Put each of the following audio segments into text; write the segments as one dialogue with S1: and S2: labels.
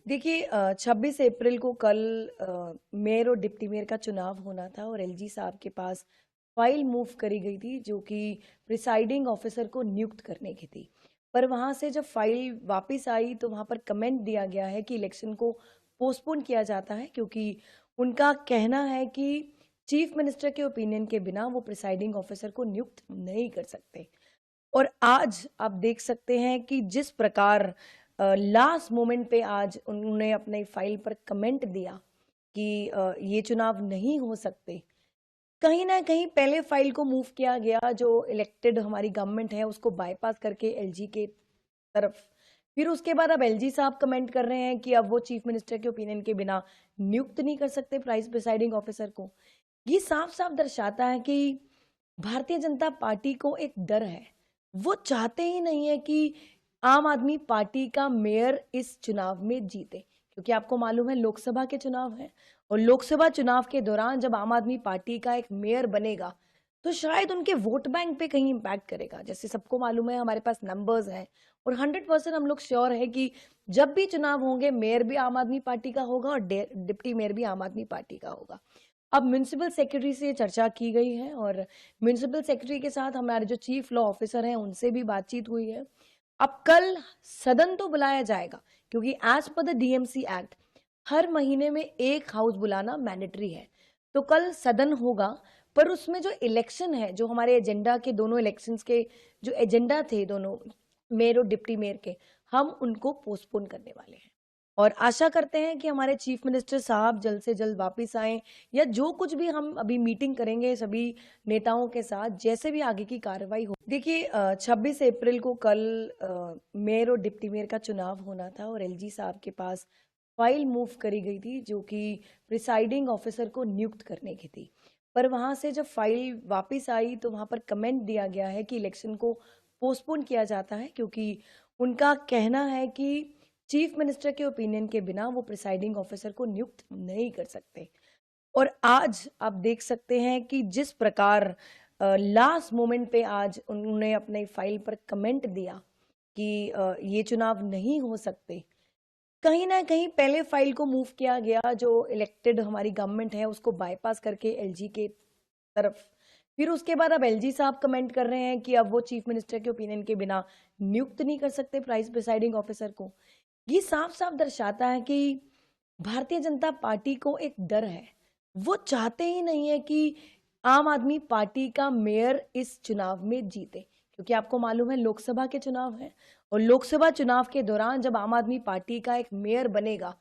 S1: देखिए 26 अप्रैल को कल मेयर और डिप्टी मेयर का चुनाव होना था और एलजी साहब के पास फाइल मूव करी गई थी जो कि प्रिसाइडिंग ऑफिसर को नियुक्त करने की थी। पर वहां से जब फाइल वापस आई तो वहां पर कमेंट दिया गया है कि इलेक्शन को पोस्टपोन किया जाता है क्योंकि उनका कहना है कि चीफ मिनिस्टर के ओपिनियन के बिना वो प्रिसाइडिंग ऑफिसर को नियुक्त नहीं कर सकते। और आज आप देख सकते हैं कि जिस प्रकार लास्ट मोमेंट पे आज उन्होंने अपने फाइल पर कमेंट दिया कि ये चुनाव नहीं हो सकते। कहीं ना कहीं पहले फाइल को मूव किया गया जो इलेक्टेड हमारी गवर्नमेंट है उसको बाईपास करके एलजी के तरफ। फिर उसके बाद अब एलजी साहब कमेंट कर रहे हैं कि अब वो चीफ मिनिस्टर के ओपिनियन के बिना नियुक्त नहीं कर सकते प्राइस प्रिसाइडिंग ऑफिसर को। ये साफ साफ दर्शाता है कि भारतीय जनता पार्टी को एक डर है। वो चाहते ही नहीं है कि आम आदमी पार्टी का मेयर इस चुनाव में जीते, क्योंकि आपको मालूम है लोकसभा के चुनाव हैं और लोकसभा चुनाव के दौरान जब आम आदमी पार्टी का एक मेयर बनेगा तो शायद उनके वोट बैंक पे कहीं इम्पैक्ट करेगा। जैसे सबको मालूम है हमारे पास नंबर्स हैं और 100% हम लोग श्योर है कि जब भी चुनाव होंगे मेयर भी आम आदमी पार्टी का होगा और डिप्टी मेयर भी आम आदमी पार्टी का होगा। अब म्यूनिसिपल सेक्रेटरी से चर्चा की गई है और म्यूनिसिपल सेक्रेटरी के साथ हमारे जो चीफ लॉ ऑफिसर हैं उनसे भी बातचीत हुई है। अब कल सदन तो बुलाया जाएगा क्योंकि as per the DMC act हर महीने में एक हाउस बुलाना मैंडेटरी है। तो कल सदन होगा, पर उसमें जो इलेक्शन है, जो हमारे एजेंडा के दोनों इलेक्शंस के जो एजेंडा थे दोनों मेयर और डिप्टी मेयर के, हम उनको पोस्टपोन करने वाले हैं। और आशा करते हैं कि हमारे चीफ मिनिस्टर साहब जल्द से जल्द वापस आएं या जो कुछ भी हम अभी मीटिंग करेंगे सभी नेताओं के साथ, जैसे भी आगे की कार्रवाई हो। देखिए 26 अप्रैल को कल मेयर और डिप्टी मेयर का चुनाव होना था और एलजी साहब के पास फाइल मूव करी गई थी जो कि प्रिसाइडिंग ऑफिसर को नियुक्त करने की थी। पर वहां से जब फाइल वापस आई तो वहां पर कमेंट दिया गया है कि इलेक्शन को पोस्टपोन किया जाता है क्योंकि उनका कहना है कि चीफ मिनिस्टर के ओपिनियन के बिना वो प्रिसाइडिंग ऑफिसर को नियुक्त नहीं कर सकते। और आज आप देख सकते हैं कि जिस प्रकार लास्ट मोमेंट पे आज उन्होंने अपने फाइल पर कमेंट दिया कि ये चुनाव नहीं हो सकते। कहीं ना कहीं पहले फाइल को मूव किया गया जो इलेक्टेड हमारी गवर्नमेंट है उसको बाईपास करके एलजी के तरफ। फिर उसके बाद अब एलजी साहब कमेंट कर रहे हैं कि अब वो चीफ मिनिस्टर के ओपिनियन के बिना नियुक्त नहीं कर सकते प्राइस प्रिसाइडिंग ऑफिसर को। ये साफ साफ दर्शाता है कि भारतीय जनता पार्टी को एक डर है। वो चाहते ही नहीं है कि आम आदमी पार्टी का मेयर इस चुनाव में जीते, क्योंकि आपको मालूम है लोकसभा के चुनाव हैं और लोकसभा चुनाव के दौरान जब आम आदमी पार्टी का एक मेयर बनेगा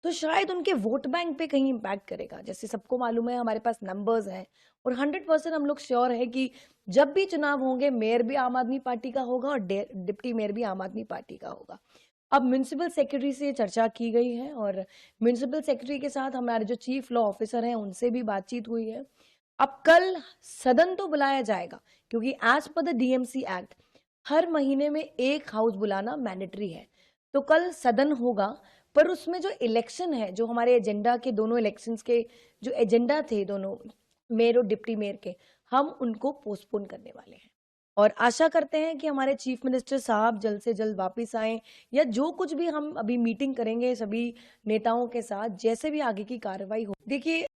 S1: तो शायद उनके वोट बैंक पे कहीं इम्पैक्ट करेगा। जैसे सबको मालूम है हमारे पास नंबर्स हैं और 100% हम लोग श्योर है कि जब भी चुनाव होंगे मेयर भी आम आदमी पार्टी का होगा और डिप्टी मेयर भी आम आदमी पार्टी का होगा। अब म्यूनिसिपल सेक्रेटरी से चर्चा की गई है और म्यूनिसिपल सेक्रेटरी के साथ हमारे जो चीफ लॉ ऑफिसर हैं उनसे भी बातचीत हुई है। अब कल सदन तो बुलाया जाएगा क्योंकि as per the DMC act हर महीने में एक हाउस बुलाना मैंडेटरी है। तो कल सदन होगा, पर उसमें जो इलेक्शन है, जो हमारे एजेंडा के दोनों इलेक्शंस के जो एजेंडा थे दोनों मेयर और डिप्टी मेयर के, हम उनको पोस्टपोन करने वाले हैं। और आशा करते हैं कि हमारे चीफ मिनिस्टर साहब जल्द से जल्द वापस आएं या जो कुछ भी हम अभी मीटिंग करेंगे सभी नेताओं के साथ, जैसे भी आगे की कार्रवाई हो। देखिए